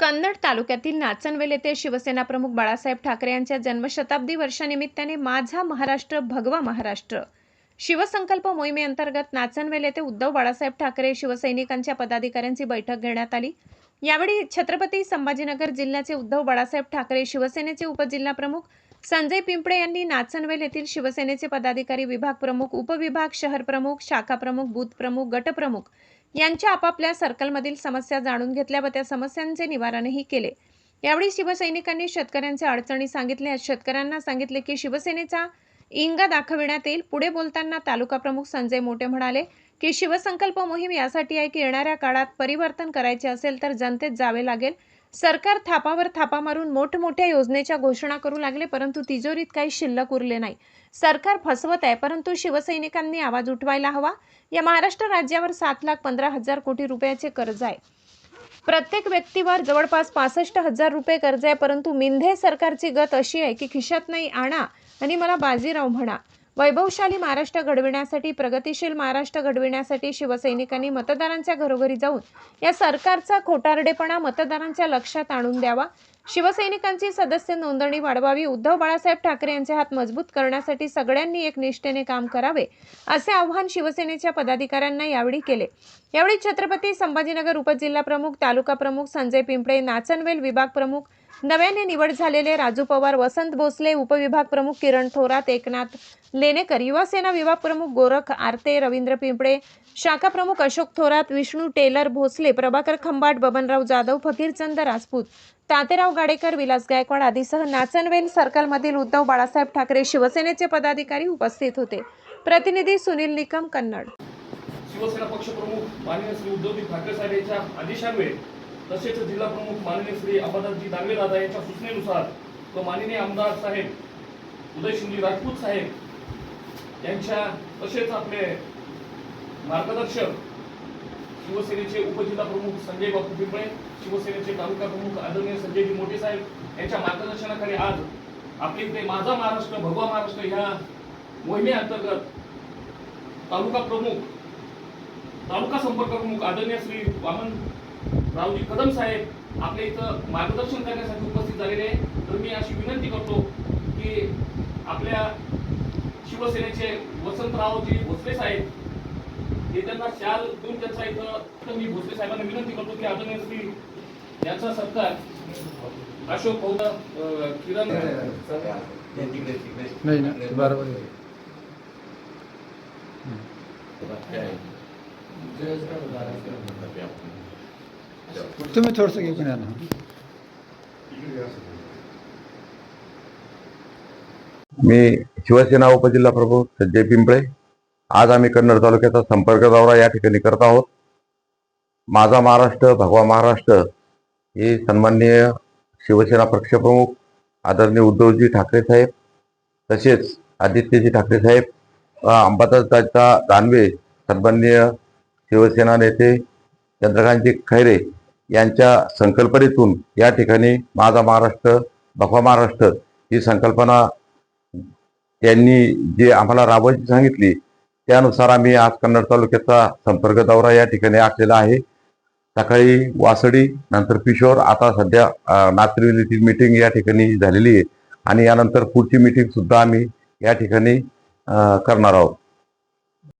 कन्नड तालुक्यातील नाचनवेल येथे शिवसेना प्रमुख बाळासाहेब ठाकरे यांच्या जन्मशताब्दी वर्षानिमित्ताने माझा महाराष्ट्र भगवा महाराष्ट्र शिवसंकल्प मोहिमेअंतर्गत नाचनवेल येथे उद्धव बाळासाहेब ठाकरे शिवसैनिकांच्या पदाधिकाऱ्यांची बैठक घेण्यात आली। यावेळी छत्रपती संभाजीनगर जिल्ह्याचे उद्धव बाळासाहेब ठाकरे, शिवसेनेचे उपजिल्हा प्रमुख संजय पिंपळे यांनी नाचनवेल येथील शिवसेनेचे पदाधिकारी, विभाग प्रमुख, उपविभाग, शहर प्रमुख, शाखा प्रमुख, बूथ प्रमुख, गट प्रमुख यांच्या आपापल्या सर्कलमधील समस्या जाणून घेतल्या व त्या समस्यांचे निवारणही केले। यावेळी शिवसैनिकांनी शेतकऱ्यांच्या अडचणी सांगितल्या। शेतकऱ्यांना सांगितले की शिवसेनेचा इंगा दाखविण्यात येईल। पुढे बोलताना तालुका प्रमुख संजय मोटे म्हणाले की शिवसंकल्प मोहीम यासाठी आहे की येणाऱ्या काळात परिवर्तन करायचे असेल तर जनतेत जावे लागेल। सरकार थापावर थापा मारून मोठमोठ्या योजनेच्या घोषणा करू लागले, परंतु तिजोरीत काही शिल्लक उरले नाही। सरकार फसवत आहे, परंतु शिवसैनिकांनी आवाज उठवायला हवा। या महाराष्ट्र राज्यावर 7,15,000 कोटी रुपयाचे कर्ज आहे। प्रत्येक व्यक्तीवर जवळपास 65,000 रुपये कर्ज आहे, परंतु मिंधे सरकारची गत अशी आहे की खिशात नाही आणा आणि मला बाजीराव म्हणा। वैभवशाली महाराष्ट्र घडविण्यासाठी, प्रगतिशील महाराष्ट्र घडविण्यासाठी शिवसैनिकांनी मतदारांच्या घरोघरी जाऊन या सरकारचा खोटारडेपणा मतदारांच्या लक्षात आणून द्यावा। शिवसैनिकांची सदस्य नोंदणी वाढवावी। उद्धव बाळासाहेब ठाकरे यांचे हात मजबूत करण्यासाठी सगळ्यांनी एक निष्ठेने काम करावे, असे आवाहन शिवसेनेच्या पदाधिकाऱ्यांना यावेळी केले। यावेळी छत्रपती संभाजीनगर उपजिल्हा प्रमुख, तालुका प्रमुख संजय पिंपळे, नाचनवेल विभाग प्रमुख नव्याने निवड झालेले राजू पवार, वसंत भोसले, उपविभाग प्रमुख किरण थोरात, एकनाथ लेनेकर, युवा सेना विभाग प्रमुख गोरख आरते, रवींद्र पिंपळे, शाखा प्रमुख अशोक थोरात, विष्णू टेलर भोसले, प्रभाकर खंबाट, बबनराव जाधव, फकीरचंद राजपूत, तातेराव गाडेकर, विलास गायकवाड आदीसह नाचनवेल सर्कलमधील उद्धव बाळासाहेब ठाकरे शिवसेनेचे पदाधिकारी उपस्थित होते। प्रतिनिधी सुनील निकम, कन्नड। शिवसेना पक्ष प्रमुख माननीय श्री उद्धवजी ठाकरे साहेब यांच्या आदेशान्वये तसेच जिल्हा प्रमुख माननीय श्री अंबादासजी दानवे दादा यांच्या सूचनेनुसार व माननीय आमदार साहेब उदयसिंहजी राजपूत साहेब यांच्या तसेच आपले मार्गदर्शक शिवसेनेचे उपजिल्हा प्रमुख संजय बापू पिंपळे, शिवसेनेचे तालुका प्रमुख आदरणीय संजयजी मोटे साहेब यांच्या मार्गदर्शनाखाली आज आपले इथे माझा महाराष्ट्र भगवा महाराष्ट्र ह्या मोहिमेअंतर्गत तालुका प्रमुख, तालुका संपर्क प्रमुख आदरणीय श्री वामन रावजी कदम साहेब आपल्या इथं मार्गदर्शन करण्यासाठी उपस्थित झालेले आहे। तर मी अशी विनंती करतो की आपल्या शिवसेनेचे वसंतरावजी भोसले साहेब हे त्यांना शाल देऊन त्यांचा इथं मी भोसले साहेबांना विनंती करतो की आदरणीय श्री यांचा सत्कार अशोक पौदा किरण नाही ना बरोबर तुम्ही थोडंसं घेऊन या ना। मी शिवसेना उपजिल्हा प्रमुख संजय पिंपळे। आज आम्ही कन्नड तालुक्याचा संपर्क दौरा या ठिकाणी करत आहोत। माझा महाराष्ट्र भगवा महाराष्ट्र हे सन्माननीय शिवसेना पक्षप्रमुख आदरणीय उद्धवजी ठाकरे साहेब, तसेच आदित्यजी ठाकरे साहेब, अंबादासदादा दानवे, सन्माननीय शिवसेना नेते चंद्रकांतजी खैरे यांच्या संकल्पनेतून या ठिकाणी माझा महाराष्ट्र भगवा महाराष्ट्र ही संकल्पना त्यांनी जे आम्हाला राबवायची सांगितली त्यानुसार आम्ही आज कन्नड तालुक्याचा संपर्क दौरा या ठिकाणी आखलेला आहे। सकाळी वासडी, नंतर पिशोर, आता सध्या नाचनवेलीची मीटिंग या ठिकाणी झालेली आहे आणि यानंतर पुढची मीटिंग सुद्धा आम्ही या ठिकाणी करणार आहोत।